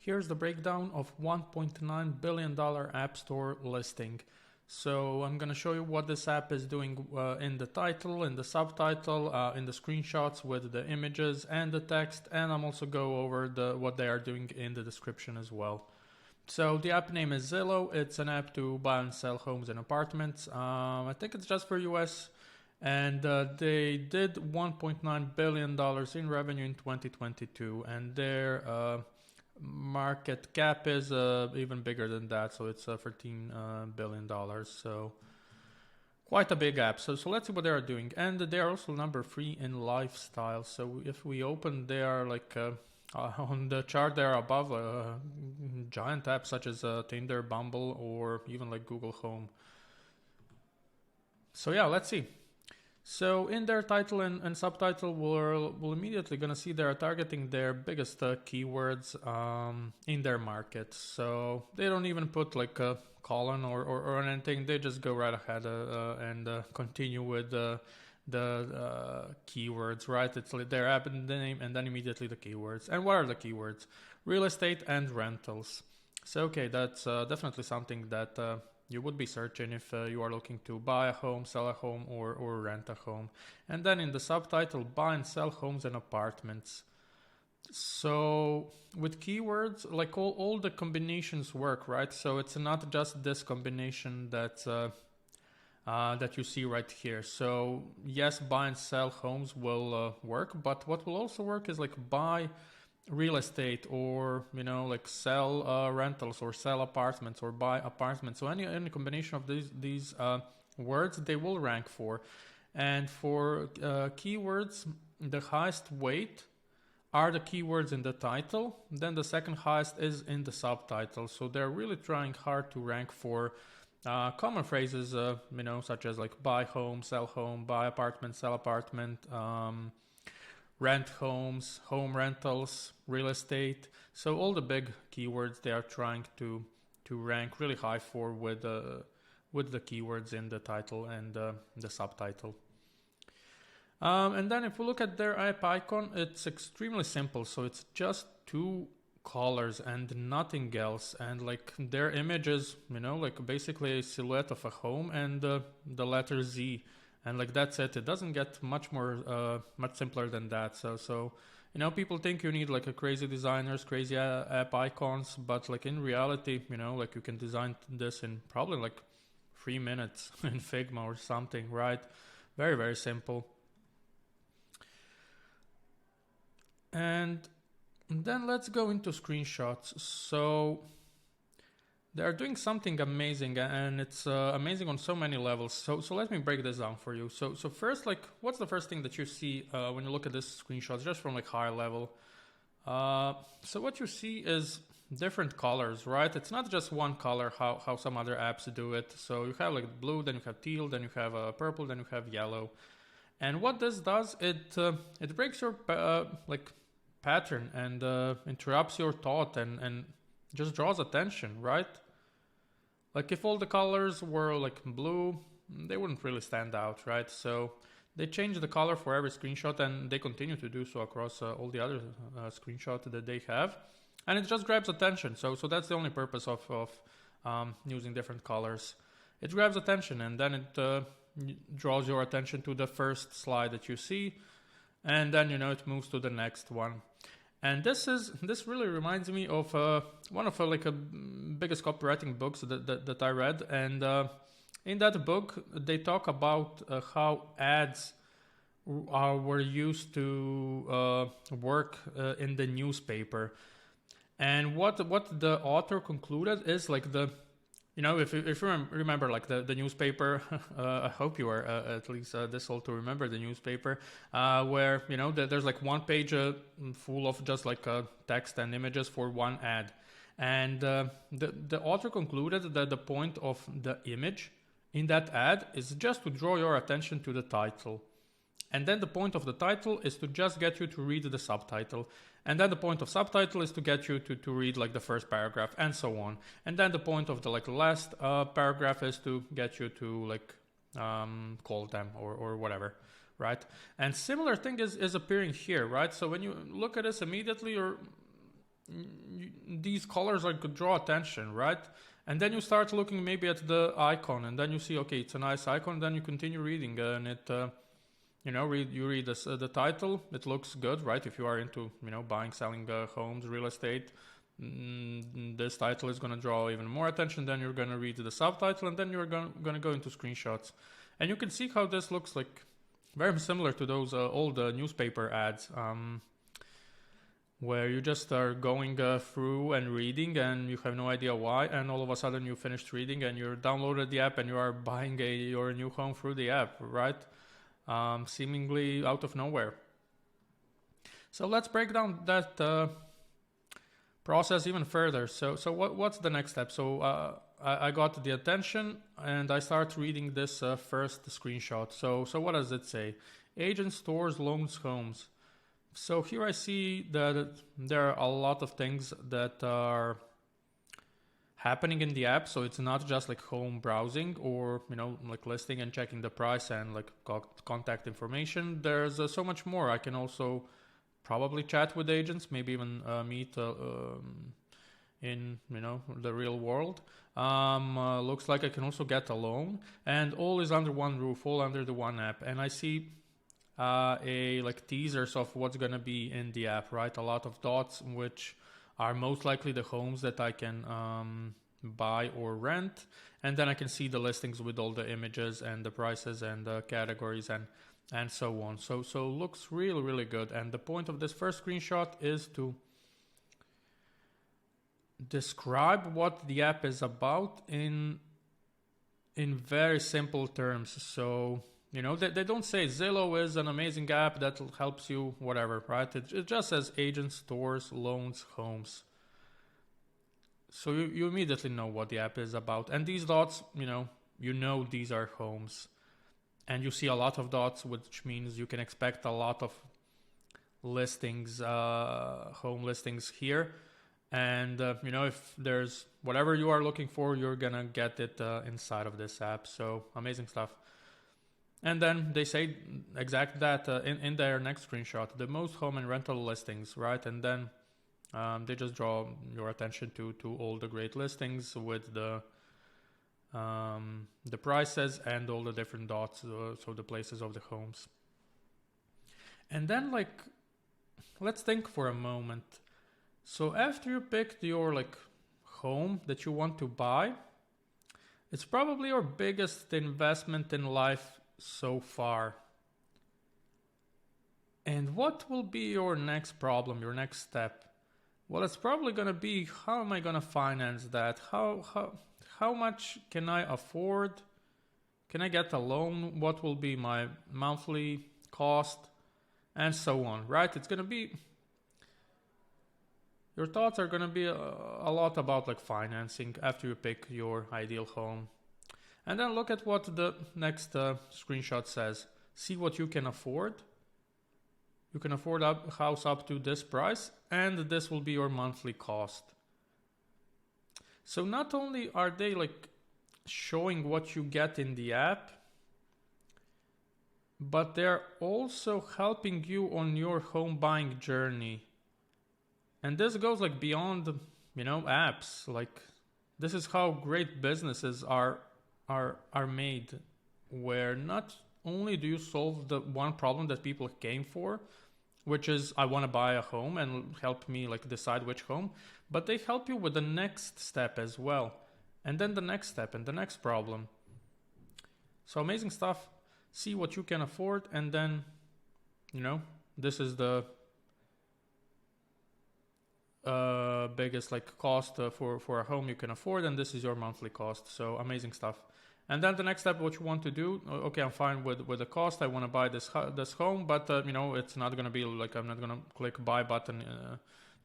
Here's the breakdown of $1.9 billion App Store listing. So I'm going to show you what this app is doing in the title, in the subtitle, in the screenshots with the images and the text, and I'm also go over what they are doing in the description as well. So the app name is Zillow. It's an app to buy and sell homes and apartments. I think it's just for US, and they did $1.9 billion in revenue in 2022, and their market cap is even bigger than that, so it's $13 billion. So quite a big app. So let's see what they are doing. And they are also number 3 in lifestyle. So if we open, they are like on the chart, they are above giant apps such as Tinder, Bumble, or even like Google Home. So yeah, let's see. So in their title and subtitle, we'll immediately gonna see they're targeting their biggest keywords in their market. So they don't even put like a colon or anything. They just go right ahead and continue with the keywords, right? It's like their app name and then immediately the keywords. And what are the keywords? Real estate and rentals. So okay, that's definitely something that you would be searching if you are looking to buy a home, sell a home, or rent a home. And then in the subtitle, buy and sell homes and apartments. So with keywords, like all the combinations work, right? So it's not just this combination that you see right here. So yes, buy and sell homes will work, but what will also work is like buy real estate, or like sell rentals, or sell apartments, or buy apartments. So any combination of these words they will rank for. And for keywords, the highest weight are the keywords in the title, then the second highest is in the subtitle. So they're really trying hard to rank for common phrases, such as like buy home, sell home, buy apartment, sell apartment, rent homes, home rentals, real estate. So all the big keywords they are trying to rank really high for with the keywords in the title and the subtitle. And then if we look at their app icon, it's extremely simple. So it's just 2 colors and nothing else. And like their image is, like basically a silhouette of a home and the letter Z. And like that's it. It doesn't get much simpler than that. So people think you need like a crazy designers, crazy app icons, but like in reality, like you can design this in probably like 3 minutes in Figma or something, right? Very, very simple. And then let's go into screenshots. So they're doing something amazing, and it's amazing on so many levels. So let me break this down for you. So first, like, what's the first thing that you see when you look at this screenshot, just from like higher level? So what you see is different colors, right? It's not just one color, how some other apps do it. So you have like blue, then you have teal, then you have purple, then you have yellow. And what this does, it breaks your like pattern and interrupts your thought and just draws attention, right? Like if all the colors were like blue, they wouldn't really stand out, right? So they change the color for every screenshot, and they continue to do so across all the other screenshots that they have. And it just grabs attention. So that's the only purpose of using different colors. It grabs attention, and then it draws your attention to the first slide that you see. And then, it moves to the next one. And this really reminds me of one of like a biggest copywriting books that I read. And in that book, they talk about how ads were used to work in the newspaper. And what the author concluded is like if you remember like the newspaper, I hope you are at least this old to remember the newspaper, where there's like one page full of just like text and images for one ad, and the author concluded that the point of the image in that ad is just to draw your attention to the title. And then the point of the title is to just get you to read the subtitle. And then the point of subtitle is to get you to read like the first paragraph, and so on. And then the point of the like last paragraph is to get you to like call them or whatever, right? And similar thing is appearing here, right? So when you look at this immediately, these colors like could draw attention, right? And then you start looking maybe at the icon, and then you see, okay, it's a nice icon. Then you continue reading, and it, you read this, the title. It looks good, right? If you are into, buying, selling homes, real estate, this title is going to draw even more attention. Then you're going to read the subtitle, and then you're going to go into screenshots, and you can see how this looks like very similar to those old newspaper ads. Where you just are going through and reading, and you have no idea why, and all of a sudden you finished reading and you downloaded the app and you are buying your new home through the app, right? Seemingly out of nowhere. So let's break down that process even further. So what's the next step? So I got the attention and I start reading this first screenshot. So what does it say? Agents, stores, loans, homes. So here I see that there are a lot of things that are happening in the app. So it's not just like home browsing or, like listing and checking the price and like contact information. There's so much more. I can also probably chat with agents, maybe even meet in, the real world. Looks like I can also get a loan, and all is under one roof, all under the one app. And I see like teasers of what's gonna be in the app, right? A lot of dots, which are most likely the homes that I can buy or rent, and then I can see the listings with all the images and the prices and the categories and so on. So looks really, really good. And the point of this first screenshot is to describe what the app is about in very simple terms. So they don't say Zillow is an amazing app that helps you, whatever, right? It just says agents, stores, loans, homes. So you immediately know what the app is about. And these dots, these are homes. And you see a lot of dots, which means you can expect a lot of listings, home listings here. And, if there's whatever you are looking for, you're going to get it inside of this app. So amazing stuff. And then they say exact that in their next screenshot, the most home and rental listings, right? And then they just draw your attention to all the great listings with the prices and all the different dots, so the places of the homes. And then let's think for a moment. So after you picked your home that you want to buy, it's probably your biggest investment in life so far. And what will be your next problem, your next step? Well, it's probably going to be, how am I going to finance that? How much can I afford? Can I get a loan? What will be my monthly cost? And so on, right? It's going to be, your thoughts are going to be a lot about financing after you pick your ideal home. And then look at what the next screenshot says. See what you can afford. You can afford a house up to this price, and this will be your monthly cost. So not only are they showing what you get in the app, but they're also helping you on your home buying journey. And this goes beyond, apps. This is how great businesses are made, where not only do you solve the one problem that people came for, which is I want to buy a home and help me decide which home, but they help you with the next step as well, and then the next step and the next problem. So amazing stuff. See what you can afford, and then this is the biggest cost for a home you can afford, and this is your monthly cost. So amazing stuff. And then the next step, what you want to do, okay, I'm fine with the cost. I want to buy this home, but it's not going to be I'm not going to click buy button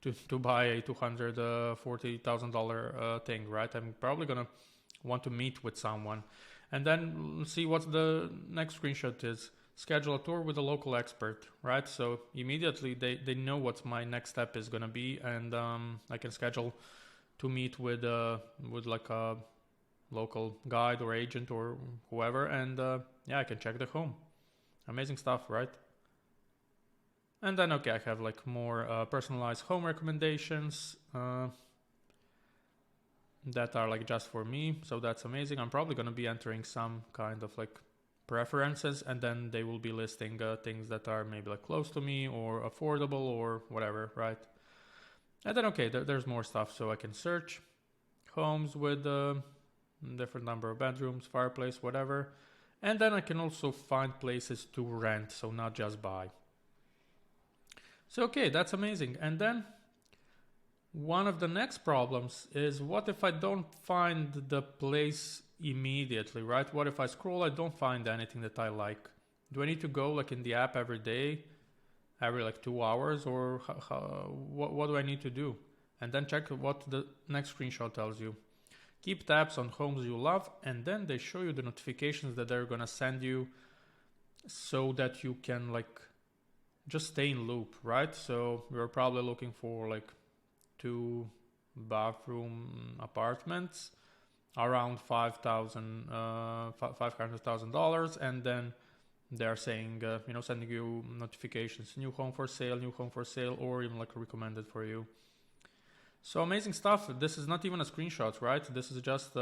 to buy a $240,000 thing, right? I'm probably going to want to meet with someone, and then see what the next screenshot is. Schedule a tour with a local expert, right? So immediately they know what my next step is going to be, and I can schedule to meet with a local guide or agent or whoever, and I can check the home. Amazing stuff, right? And then, okay, I have like more personalized home recommendations that are like just for me. So that's amazing. I'm probably going to be entering some kind of like preferences, and then they will be listing things that are maybe like close to me or affordable or whatever, right? And then, okay, there's more stuff. So I can search homes with different number of bedrooms, fireplace, whatever. And then I can also find places to rent, so not just buy. So, okay, that's amazing. And then one of the next problems is, what if I don't find the place immediately, right? What if I scroll, I don't find anything that I like? Do I need to go like in the app every day, every like 2 hours, or what do I need to do? And then check what the next screenshot tells you. Keep tabs on homes you love, and then they show you the notifications that they're gonna send you so that you can like just stay in loop, right? So you're probably looking for like 2 bathroom apartments around $500,000, and then they're saying, sending you notifications, new home for sale, or even like recommended for you. So amazing stuff. This is not even a screenshot, right? This is just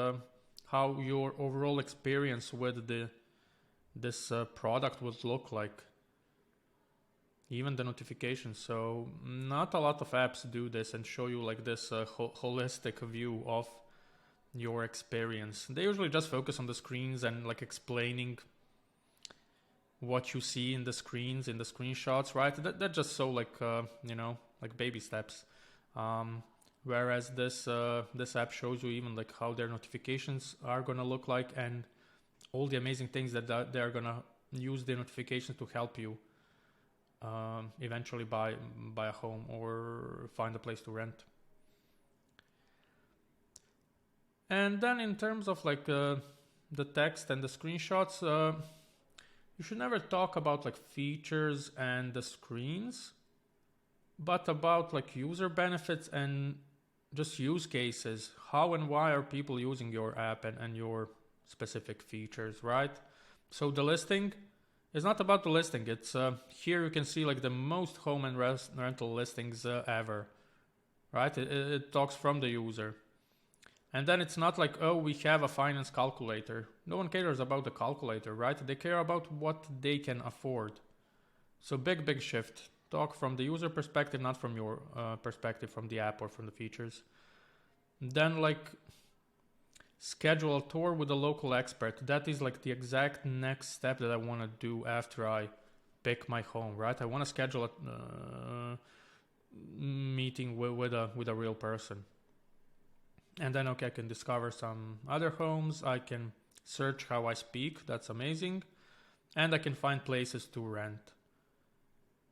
how your overall experience with this product would look like. Even the notifications. So not a lot of apps do this and show you like this holistic view of your experience. They usually just focus on the screens and like explaining what you see in the screens, in the screenshots, right? That's just so like like baby steps. Whereas this app shows you even like how their notifications are gonna look like, and all the amazing things that they're gonna use the notifications to help you eventually buy a home or find a place to rent. And then in terms of like the text and the screenshots, you should never talk about like features and the screens, but about like user benefits and just use cases. How and why are people using your app and your specific features, right? So the listing is not about the listing. It's here you can see like the most home and rental listings ever, right? It talks from the user. And then it's not like, oh, we have a finance calculator. No one cares about the calculator, right? They care about what they can afford. So big shift. Talk from the user perspective, not from your perspective from the app or from the features. Then like schedule a tour with a local expert. That is like the exact next step that I want to do after I pick my home, right? I want to schedule a meeting with a real person. And then, okay, I can discover some other homes. I can search how I speak. That's amazing. And I can find places to rent.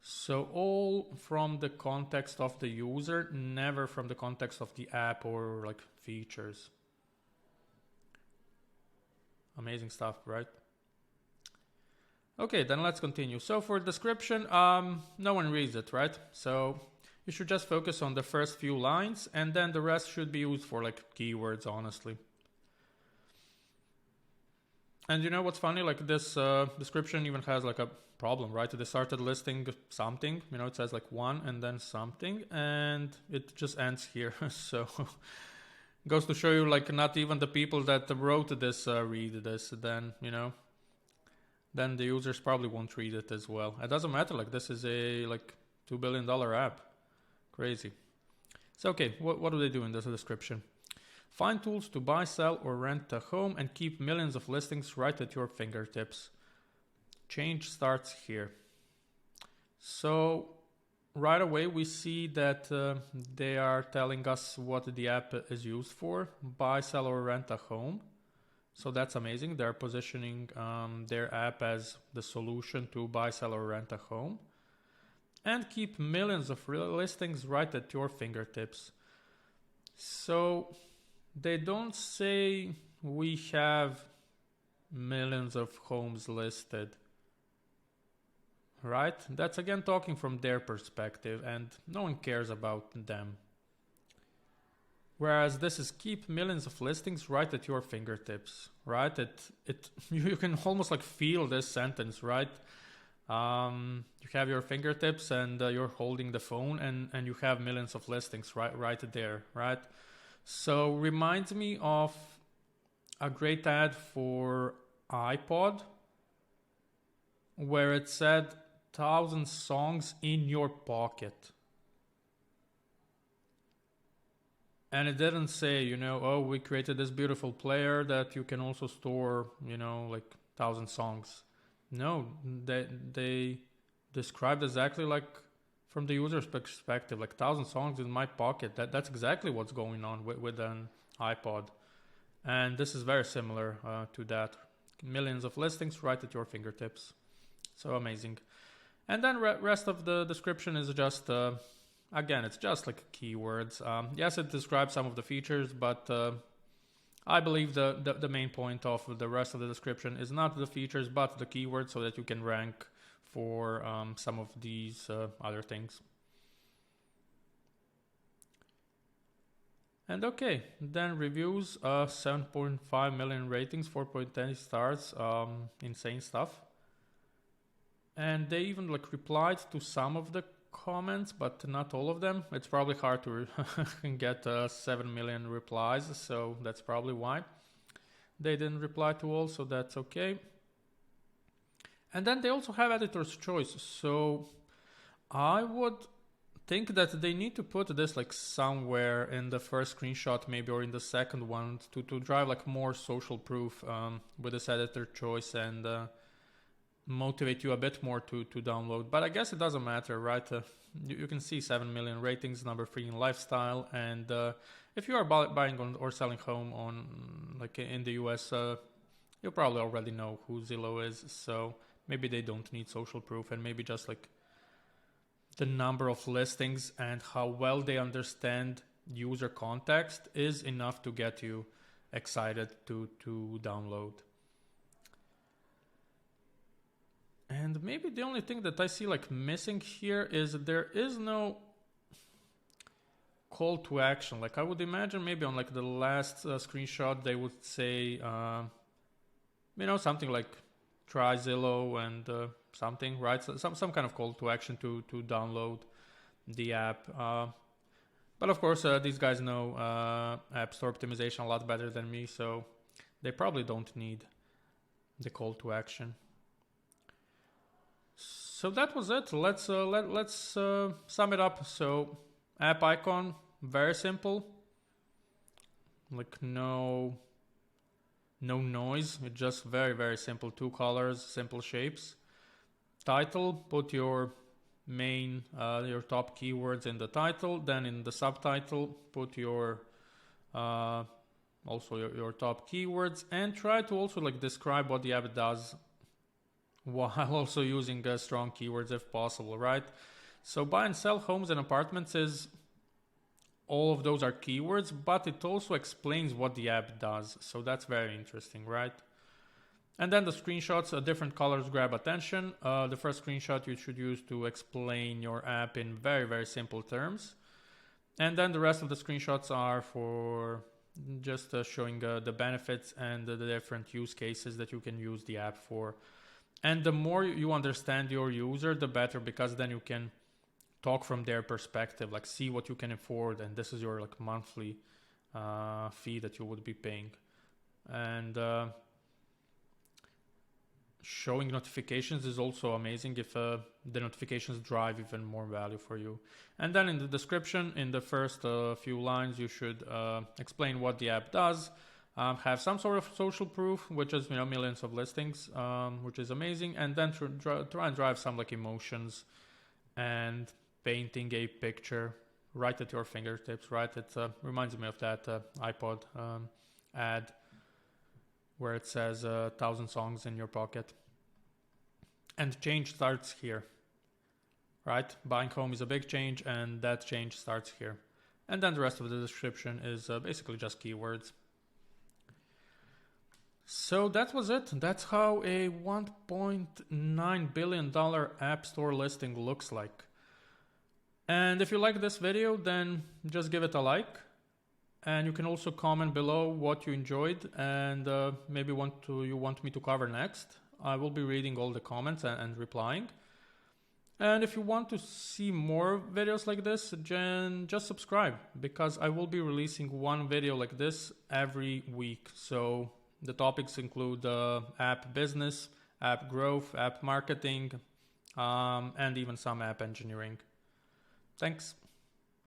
So all from the context of the user, never from the context of the app or like features. Amazing stuff, right? Okay, then let's continue. So for description, no one reads it, right? So you should just focus on the first few lines, and then the rest should be used for like keywords, honestly. And you know what's funny? Like this description even has like a problem, right? They started listing something, it says like one and then something, and it just ends here. So goes to show you like not even the people that wrote this read this. Then then the users probably won't read it as well. It doesn't matter. Like this is a like $2 billion app. Crazy. So okay, what do they do in this description? Find tools to buy, sell, or rent a home and keep millions of listings right at your fingertips. Change starts here. So right away we see that they are telling us what the app is used for: buy, sell, or rent a home. So that's amazing. They're positioning their app as the solution to buy, sell, or rent a home. And keep millions of listings right at your fingertips. So they don't say we have millions of homes listed, right? That's again talking from their perspective, and no one cares about them. Whereas this is keep millions of listings right at your fingertips, right? You can almost like feel this sentence, right? You have your fingertips and you're holding the phone, and you have millions of listings right there, right? So reminds me of a great ad for iPod where it said 1,000 songs in your pocket. And it didn't say, you know, oh, we created this beautiful player that you can also store, you know, like 1,000 songs. No, they described exactly like from the user's perspective, like 1,000 songs in my pocket. That's exactly what's going on with an iPod. And this is very similar to that. Millions of listings right at your fingertips. So amazing. And then rest of the description is just... again, it's just like keywords. Yes, it describes some of the features, but I believe the main point of the rest of the description is not the features, but the keywords, so that you can rank for some of these other things. And okay, then reviews, 7.5 million ratings, 4.10 stars, insane stuff. And they even like replied to some of the comments, but not all of them. It's probably hard to get 7 million replies, so that's probably why they didn't reply to all, so that's okay. And then they also have editor's choice, so I would think that they need to put this like somewhere in the first screenshot maybe, or in the second one, to drive like more social proof with this editor choice and motivate you a bit more to download. But I guess it doesn't matter, right? You can see 7 million ratings, number 3 in lifestyle, and if you are buying or selling home on like in the US, you probably already know who Zillow is, so maybe they don't need social proof, and maybe just like the number of listings and how well they understand user context is enough to get you excited to download. And maybe the only thing that I see like missing here is there is no call to action. Like I would imagine maybe on like the last screenshot they would say, you know, something like try Zillow and something, right? So some kind of call to action to download the app. But of course, these guys know App Store optimization a lot better than me, so they probably don't need the call to action. So that was it. Let's sum it up. So app icon, very simple. Like no noise. It's just very simple. 2 colors, simple shapes. Title, put your main your top keywords in the title. Then in the subtitle, put your also your top keywords, and try to also like describe what the app does, while also using strong keywords if possible, right? So buy and sell homes and apartments is, all of those are keywords, but it also explains what the app does. So that's very interesting, right? And then the screenshots, different colors grab attention. The first screenshot you should use to explain your app in very simple terms. And then the rest of the screenshots are for just showing the benefits and the different use cases that you can use the app for. And the more you understand your user, the better, because then you can talk from their perspective, like see what you can afford, and this is your like monthly fee that you would be paying. And showing notifications is also amazing if the notifications drive even more value for you. And then in the description, in the first few lines, you should explain what the app does. Have some sort of social proof, which is, you know, millions of listings, which is amazing, and then try and drive some like emotions and painting a picture right at your fingertips, right? It reminds me of that iPod ad where it says 1,000 songs in your pocket. And change starts here, right? Buying home is a big change, and that change starts here. And then the rest of the description is basically just keywords. So that was it. That's how a $1.9 billion App Store listing looks like. And if you like this video, then just give it a like. And you can also comment below what you enjoyed and maybe you want me to cover next. I will be reading all the comments and replying. And if you want to see more videos like this, then just subscribe, because I will be releasing one video like this every week. So the topics include app business, app growth, app marketing, and even some app engineering. Thanks.